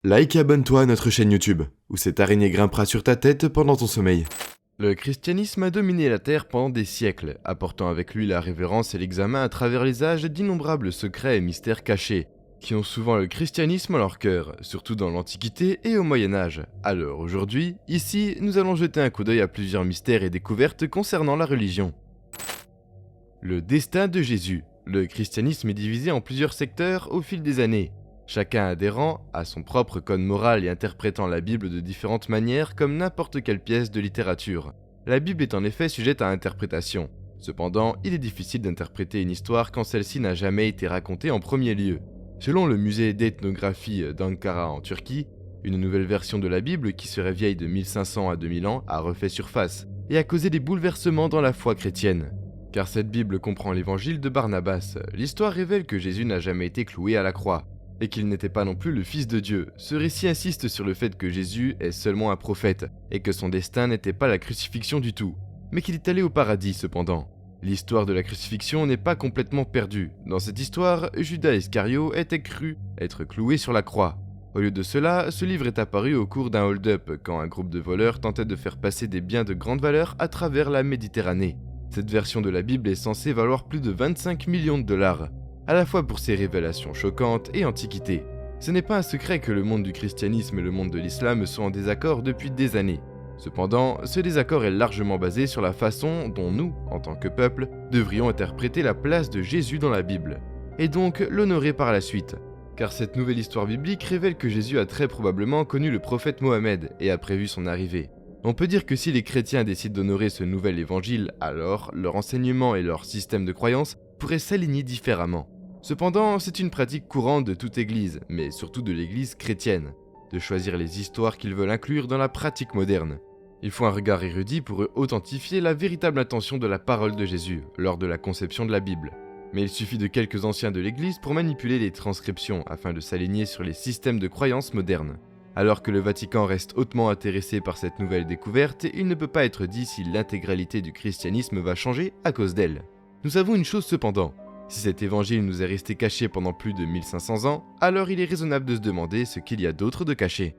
Like et abonne-toi à notre chaîne YouTube, où cette araignée grimpera sur ta tête pendant ton sommeil. Le christianisme a dominé la Terre pendant des siècles, apportant avec lui la révérence et l'examen à travers les âges d'innombrables secrets et mystères cachés, qui ont souvent le christianisme à leur cœur, surtout dans l'Antiquité et au Moyen-Âge. Alors aujourd'hui, ici, nous allons jeter un coup d'œil à plusieurs mystères et découvertes concernant la religion. Le destin de Jésus. Le christianisme est divisé en plusieurs secteurs au fil des années. Chacun adhérent à son propre code moral et interprétant la Bible de différentes manières comme n'importe quelle pièce de littérature. La Bible est en effet sujette à interprétation. Cependant, il est difficile d'interpréter une histoire quand celle-ci n'a jamais été racontée en premier lieu. Selon le musée d'ethnographie d'Ankara en Turquie, une nouvelle version de la Bible qui serait vieille de 1500 à 2000 ans a refait surface et a causé des bouleversements dans la foi chrétienne. Car cette Bible comprend l'évangile de Barnabas, l'histoire révèle que Jésus n'a jamais été cloué à la croix, et qu'il n'était pas non plus le Fils de Dieu. Ce récit insiste sur le fait que Jésus est seulement un prophète, et que son destin n'était pas la crucifixion du tout, mais qu'il est allé au paradis cependant. L'histoire de la crucifixion n'est pas complètement perdue. Dans cette histoire, Judas Iscario était cru être cloué sur la croix. Au lieu de cela, ce livre est apparu au cours d'un hold-up, quand un groupe de voleurs tentait de faire passer des biens de grande valeur à travers la Méditerranée. Cette version de la Bible est censée valoir plus de 25 millions de dollars, à la fois pour ses révélations choquantes et antiquités. Ce n'est pas un secret que le monde du christianisme et le monde de l'islam sont en désaccord depuis des années. Cependant, ce désaccord est largement basé sur la façon dont nous, en tant que peuple, devrions interpréter la place de Jésus dans la Bible, et donc l'honorer par la suite. Car cette nouvelle histoire biblique révèle que Jésus a très probablement connu le prophète Mohammed et a prévu son arrivée. On peut dire que si les chrétiens décident d'honorer ce nouvel évangile, alors leur enseignement et leur système de croyance pourraient s'aligner différemment. Cependant, c'est une pratique courante de toute église, mais surtout de l'église chrétienne, de choisir les histoires qu'ils veulent inclure dans la pratique moderne. Il faut un regard érudit pour authentifier la véritable intention de la parole de Jésus lors de la conception de la Bible. Mais il suffit de quelques anciens de l'église pour manipuler les transcriptions afin de s'aligner sur les systèmes de croyance modernes. Alors que le Vatican reste hautement intéressé par cette nouvelle découverte, il ne peut pas être dit si l'intégralité du christianisme va changer à cause d'elle. Nous savons une chose cependant, si cet évangile nous est resté caché pendant plus de 1500 ans, alors il est raisonnable de se demander ce qu'il y a d'autre de caché.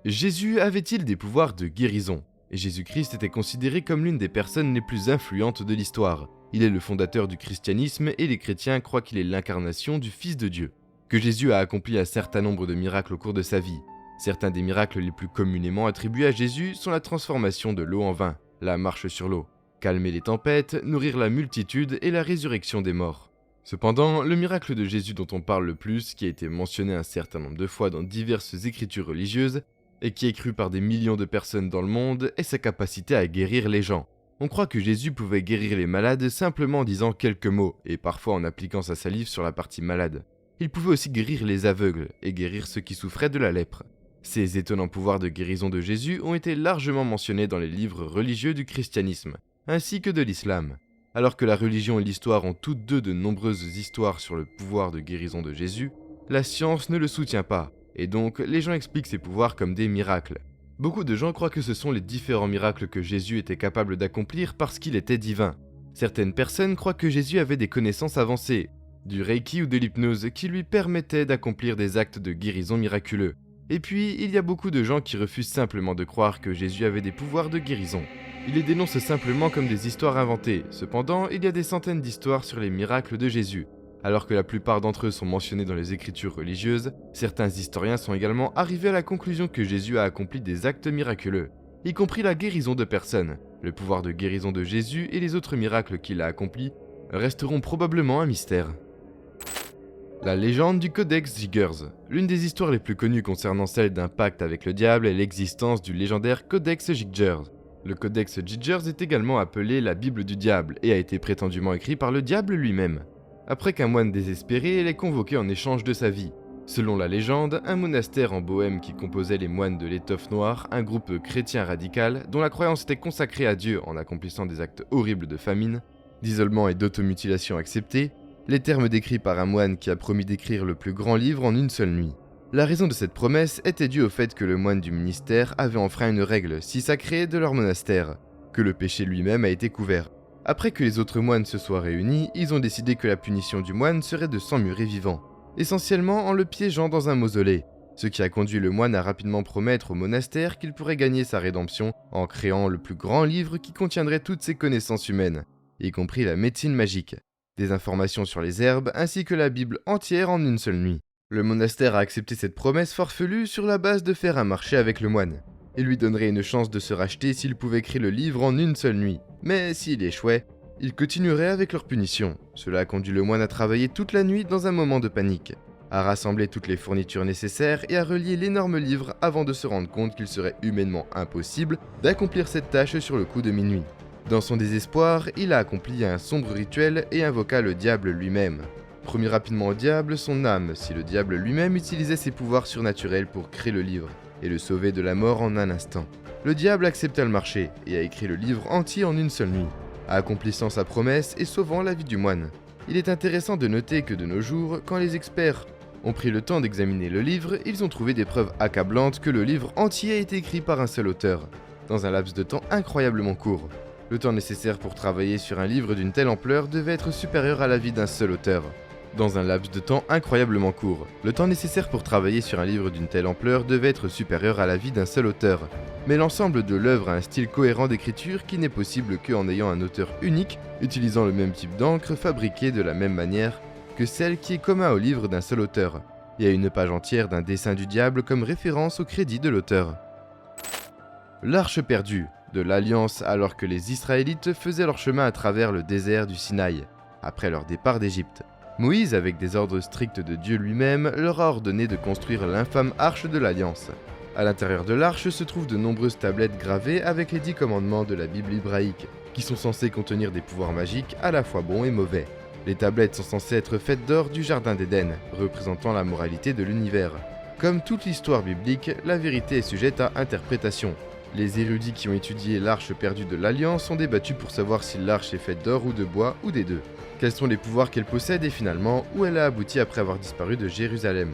Jésus avait-il des pouvoirs de guérison ? Jésus-Christ était considéré comme l'une des personnes les plus influentes de l'histoire. Il est le fondateur du christianisme et les chrétiens croient qu'il est l'incarnation du Fils de Dieu. Que Jésus a accompli un certain nombre de miracles au cours de sa vie. Certains des miracles les plus communément attribués à Jésus sont la transformation de l'eau en vin, la marche sur l'eau, calmer les tempêtes, nourrir la multitude et la résurrection des morts. Cependant, le miracle de Jésus dont on parle le plus, qui a été mentionné un certain nombre de fois dans diverses écritures religieuses, et qui est cru par des millions de personnes dans le monde, est sa capacité à guérir les gens. On croit que Jésus pouvait guérir les malades simplement en disant quelques mots, et parfois en appliquant sa salive sur la partie malade. Il pouvait aussi guérir les aveugles, et guérir ceux qui souffraient de la lèpre. Ces étonnants pouvoirs de guérison de Jésus ont été largement mentionnés dans les livres religieux du christianisme, ainsi que de l'islam. Alors que la religion et l'histoire ont toutes deux de nombreuses histoires sur le pouvoir de guérison de Jésus, la science ne le soutient pas, et donc les gens expliquent ces pouvoirs comme des miracles. Beaucoup de gens croient que ce sont les différents miracles que Jésus était capable d'accomplir parce qu'il était divin. Certaines personnes croient que Jésus avait des connaissances avancées, du reiki ou de l'hypnose qui lui permettaient d'accomplir des actes de guérison miraculeux. Et puis, il y a beaucoup de gens qui refusent simplement de croire que Jésus avait des pouvoirs de guérison. Ils les dénoncent simplement comme des histoires inventées. Cependant, il y a des centaines d'histoires sur les miracles de Jésus. Alors que la plupart d'entre eux sont mentionnés dans les écritures religieuses, certains historiens sont également arrivés à la conclusion que Jésus a accompli des actes miraculeux, y compris la guérison de personnes. Le pouvoir de guérison de Jésus et les autres miracles qu'il a accomplis resteront probablement un mystère. La légende du Codex Giger. L'une des histoires les plus connues concernant celle d'un pacte avec le diable est l'existence du légendaire Codex Giger. Le Codex Giger est également appelé la Bible du diable et a été prétendument écrit par le diable lui-même. Après qu'un moine désespéré l'ait convoqué en échange de sa vie. Selon la légende, un monastère en Bohême qui composait les moines de l'étoffe noire, un groupe chrétien radical dont la croyance était consacrée à Dieu en accomplissant des actes horribles de famine, d'isolement et d'automutilation acceptés, les termes décrits par un moine qui a promis d'écrire le plus grand livre en une seule nuit. La raison de cette promesse était due au fait que le moine du ministère avait enfreint une règle si sacrée de leur monastère, que le péché lui-même a été couvert. Après que les autres moines se soient réunis, ils ont décidé que la punition du moine serait de s'emmurer vivant, essentiellement en le piégeant dans un mausolée. ce qui a conduit le moine à rapidement promettre au monastère qu'il pourrait gagner sa rédemption en créant le plus grand livre qui contiendrait toutes ses connaissances humaines, y compris la médecine magique, des informations sur les herbes ainsi que la Bible entière en une seule nuit. Le monastère a accepté cette promesse farfelue sur la base de faire un marché avec le moine. Il lui donnerait une chance de se racheter s'il pouvait écrire le livre en une seule nuit, mais s'il échouait, ils continueraient avec leur punition. Cela a conduit le moine à travailler toute la nuit dans un moment de panique, à rassembler toutes les fournitures nécessaires et à relier l'énorme livre avant de se rendre compte qu'il serait humainement impossible d'accomplir cette tâche sur le coup de minuit. Dans son désespoir, il a accompli un sombre rituel et invoqua le diable lui-même. Promis rapidement au diable son âme si le diable lui-même utilisait ses pouvoirs surnaturels pour créer le livre et le sauver de la mort en un instant. Le diable accepta le marché et a écrit le livre entier en une seule nuit, accomplissant sa promesse et sauvant la vie du moine. Il est intéressant de noter que de nos jours, quand les experts ont pris le temps d'examiner le livre, ils ont trouvé des preuves accablantes que le livre entier a été écrit par un seul auteur, dans un laps de temps incroyablement court. Le temps nécessaire pour travailler sur un livre d'une telle ampleur devait être supérieur à la vie d'un seul auteur. Dans un laps de temps incroyablement court. Le temps nécessaire pour travailler sur un livre d'une telle ampleur devait être supérieur à la vie d'un seul auteur. Mais l'ensemble de l'œuvre a un style cohérent d'écriture qui n'est possible qu'en ayant un auteur unique, utilisant le même type d'encre fabriquée de la même manière que celle qui est commun au livre d'un seul auteur. Il y a une page entière d'un dessin du diable comme référence au crédit de l'auteur. L'Arche perdue de l'Alliance alors que les Israélites faisaient leur chemin à travers le désert du Sinaï, après leur départ d'Égypte. Moïse, avec des ordres stricts de Dieu lui-même, leur a ordonné de construire l'infâme Arche de l'Alliance. À l'intérieur de l'arche se trouvent de nombreuses tablettes gravées avec les 10 commandements de la Bible hébraïque, qui sont censés contenir des pouvoirs magiques à la fois bons et mauvais. Les tablettes sont censées être faites d'or du Jardin d'Éden, représentant la moralité de l'univers. Comme toute l'histoire biblique, la vérité est sujette à interprétation. Les érudits qui ont étudié l'arche perdue de l'Alliance ont débattu pour savoir si l'arche est faite d'or ou de bois ou des deux. Quels sont les pouvoirs qu'elle possède et finalement où elle a abouti après avoir disparu de Jérusalem.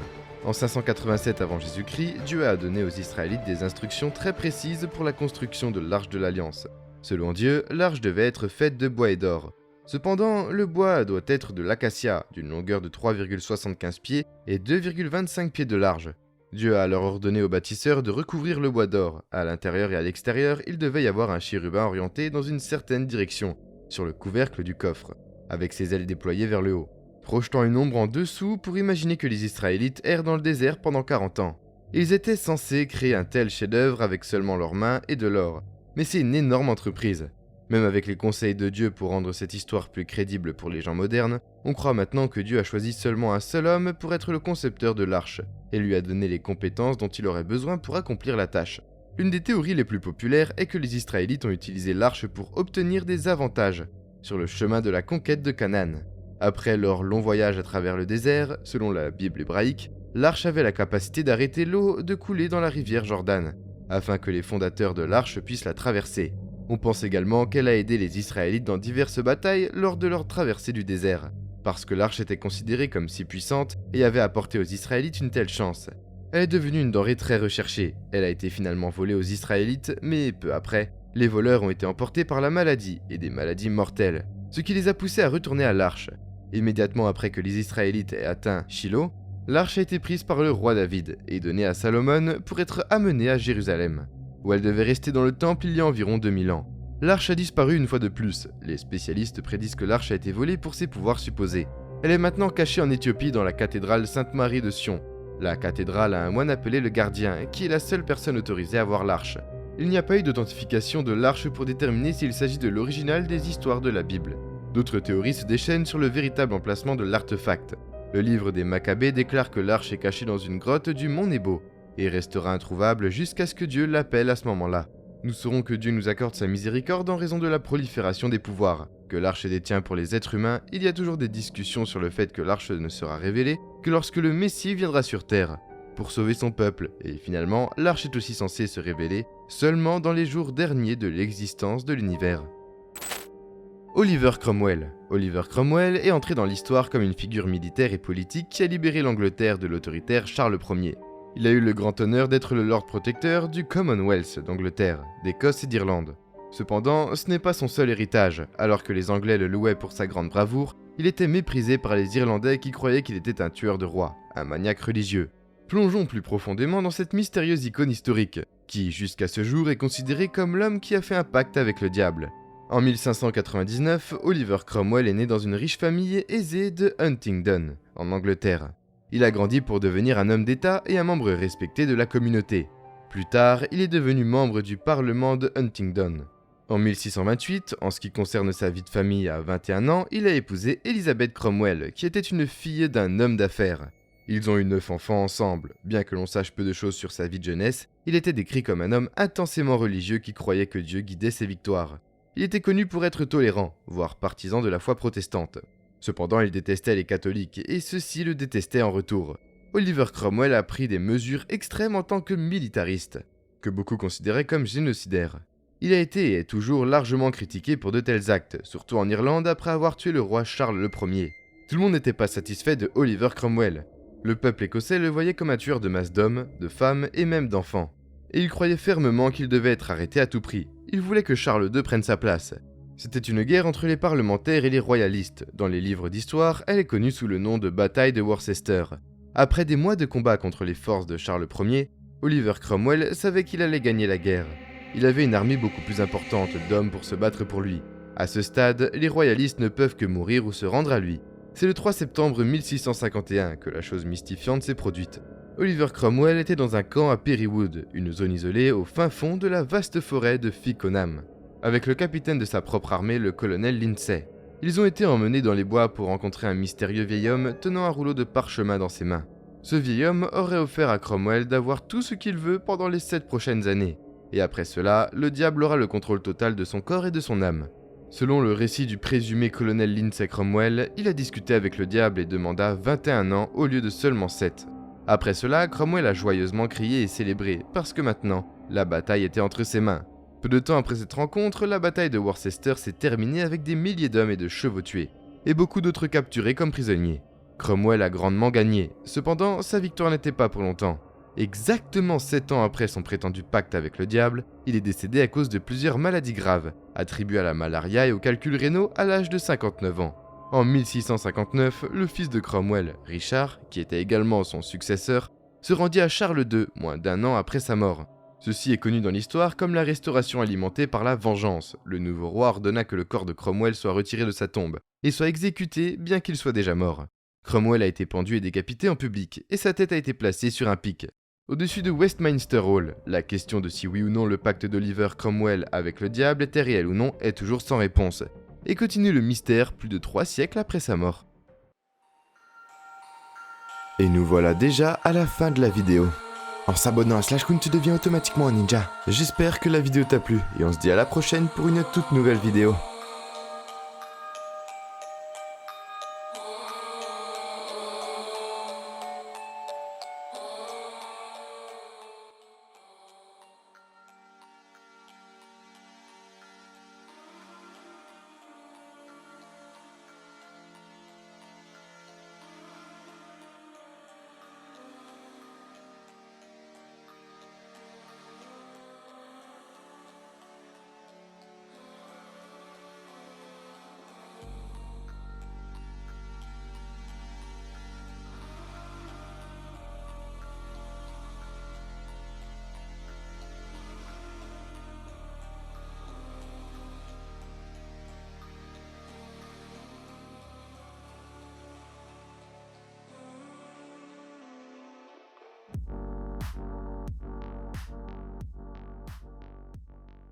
En 587 avant Jésus-Christ, Dieu a donné aux Israélites des instructions très précises pour la construction de l'arche de l'Alliance. Selon Dieu, l'arche devait être faite de bois et d'or. Cependant, le bois doit être de l'acacia, d'une longueur de 3,75 pieds et 2,25 pieds de large. Dieu a alors ordonné aux bâtisseurs de recouvrir le bois d'or. À l'intérieur et à l'extérieur, il devait y avoir un chérubin orienté dans une certaine direction, sur le couvercle du coffre, avec ses ailes déployées vers le haut, projetant une ombre en dessous pour imaginer que les Israélites errent dans le désert pendant 40 ans. Ils étaient censés créer un tel chef-d'œuvre avec seulement leurs mains et de l'or, mais c'est une énorme entreprise. Même avec les conseils de Dieu pour rendre cette histoire plus crédible pour les gens modernes, on croit maintenant que Dieu a choisi seulement un seul homme pour être le concepteur de l'arche, et lui a donné les compétences dont il aurait besoin pour accomplir la tâche. L'une des théories les plus populaires est que les Israélites ont utilisé l'arche pour obtenir des avantages sur le chemin de la conquête de Canaan. Après leur long voyage à travers le désert, selon la Bible hébraïque, l'arche avait la capacité d'arrêter l'eau de couler dans la rivière Jordan, afin que les fondateurs de l'arche puissent la traverser. On pense également qu'elle a aidé les Israélites dans diverses batailles lors de leur traversée du désert, parce que l'arche était considérée comme si puissante et avait apporté aux Israélites une telle chance. Elle est devenue une denrée très recherchée. Elle a été finalement volée aux Israélites, mais peu après, les voleurs ont été emportés par la maladie et des maladies mortelles, ce qui les a poussés à retourner à l'arche. Immédiatement après que les Israélites aient atteint Shiloh, l'arche a été prise par le roi David et donnée à Salomon pour être amenée à Jérusalem, où elle devait rester dans le temple il y a environ 2000 ans. L'arche a disparu une fois de plus. Les spécialistes prédisent que l'arche a été volée pour ses pouvoirs supposés. Elle est maintenant cachée en Éthiopie dans la cathédrale Sainte-Marie de Sion. La cathédrale a un moine appelé le gardien, qui est la seule personne autorisée à voir l'arche. Il n'y a pas eu d'authentification de l'arche pour déterminer s'il s'agit de l'original des histoires de la Bible. D'autres théories se déchaînent sur le véritable emplacement de l'artefact. Le livre des Maccabées déclare que l'arche est cachée dans une grotte du mont Nebo, et restera introuvable jusqu'à ce que Dieu l'appelle à ce moment-là. Nous saurons que Dieu nous accorde sa miséricorde en raison de la prolifération des pouvoirs que l'arche détient pour les êtres humains. Il y a toujours des discussions sur le fait que l'arche ne sera révélée que lorsque le Messie viendra sur terre pour sauver son peuple, et finalement, l'arche est aussi censée se révéler seulement dans les jours derniers de l'existence de l'univers. Oliver Cromwell. Oliver Cromwell est entré dans l'histoire comme une figure militaire et politique qui a libéré l'Angleterre de l'autoritaire Charles Ier. Il a eu le grand honneur d'être le Lord Protecteur du Commonwealth d'Angleterre, d'Écosse et d'Irlande. Cependant, ce n'est pas son seul héritage. Alors que les Anglais le louaient pour sa grande bravoure, il était méprisé par les Irlandais qui croyaient qu'il était un tueur de rois, un maniaque religieux. Plongeons plus profondément dans cette mystérieuse icône historique, qui jusqu'à ce jour est considérée comme l'homme qui a fait un pacte avec le diable. En 1599, Oliver Cromwell est né dans une riche famille aisée de Huntingdon, en Angleterre. Il a grandi pour devenir un homme d'État et un membre respecté de la communauté. Plus tard, il est devenu membre du Parlement de Huntingdon. En 1628, en ce qui concerne sa vie de famille à 21 ans, il a épousé Elizabeth Cromwell, qui était une fille d'un homme d'affaires. Ils ont eu 9 enfants ensemble. Bien que l'on sache peu de choses sur sa vie de jeunesse, il était décrit comme un homme intensément religieux qui croyait que Dieu guidait ses victoires. Il était connu pour être tolérant, voire partisan de la foi protestante. Cependant, il détestait les catholiques, et ceux-ci le détestaient en retour. Oliver Cromwell a pris des mesures extrêmes en tant que militariste, que beaucoup considéraient comme génocidaires. Il a été et est toujours largement critiqué pour de tels actes, surtout en Irlande après avoir tué le roi Charles Ier. Tout le monde n'était pas satisfait de Oliver Cromwell. Le peuple écossais le voyait comme un tueur de masse d'hommes, de femmes et même d'enfants. Et il croyait fermement qu'il devait être arrêté à tout prix. Il voulait que Charles II prenne sa place. C'était une guerre entre les parlementaires et les royalistes. Dans les livres d'histoire, elle est connue sous le nom de bataille de Worcester. Après des mois de combat contre les forces de Charles Ier, Oliver Cromwell savait qu'il allait gagner la guerre. Il avait une armée beaucoup plus importante d'hommes pour se battre pour lui. À ce stade, les royalistes ne peuvent que mourir ou se rendre à lui. C'est le 3 septembre 1651 que la chose mystifiante s'est produite. Oliver Cromwell était dans un camp à Perrywood, une zone isolée au fin fond de la vaste forêt de Fickenham, avec le capitaine de sa propre armée, le colonel Lindsay. Ils ont été emmenés dans les bois pour rencontrer un mystérieux vieil homme tenant un rouleau de parchemin dans ses mains. Ce vieil homme aurait offert à Cromwell d'avoir tout ce qu'il veut pendant les 7 prochaines années. Et après cela, le diable aura le contrôle total de son corps et de son âme. Selon le récit du présumé colonel Lindsay Cromwell, il a discuté avec le diable et demanda 21 ans au lieu de seulement 7. Après cela, Cromwell a joyeusement crié et célébré, parce que maintenant, la bataille était entre ses mains. Peu de temps après cette rencontre, la bataille de Worcester s'est terminée avec des milliers d'hommes et de chevaux tués, et beaucoup d'autres capturés comme prisonniers. Cromwell a grandement gagné, cependant sa victoire n'était pas pour longtemps. Exactement 7 ans après son prétendu pacte avec le diable, il est décédé à cause de plusieurs maladies graves, attribuées à la malaria et aux calculs rénaux à l'âge de 59 ans. En 1659, le fils de Cromwell, Richard, qui était également son successeur, se rendit à Charles II, moins d'un an après sa mort. Ceci est connu dans l'histoire comme la restauration alimentée par la vengeance. Le nouveau roi ordonna que le corps de Cromwell soit retiré de sa tombe, et soit exécuté bien qu'il soit déjà mort. Cromwell a été pendu et décapité en public, et sa tête a été placée sur un pic. Au-dessus de Westminster Hall, la question de si oui ou non le pacte d'Oliver Cromwell avec le diable était réel ou non est toujours sans réponse, et continue le mystère plus de 3 siècles après sa mort. Et nous voilà déjà à la fin de la vidéo. En s'abonnant à SlashCoon, tu deviens automatiquement un ninja. J'espère que la vidéo t'a plu, et on se dit à la prochaine pour une toute nouvelle vidéo.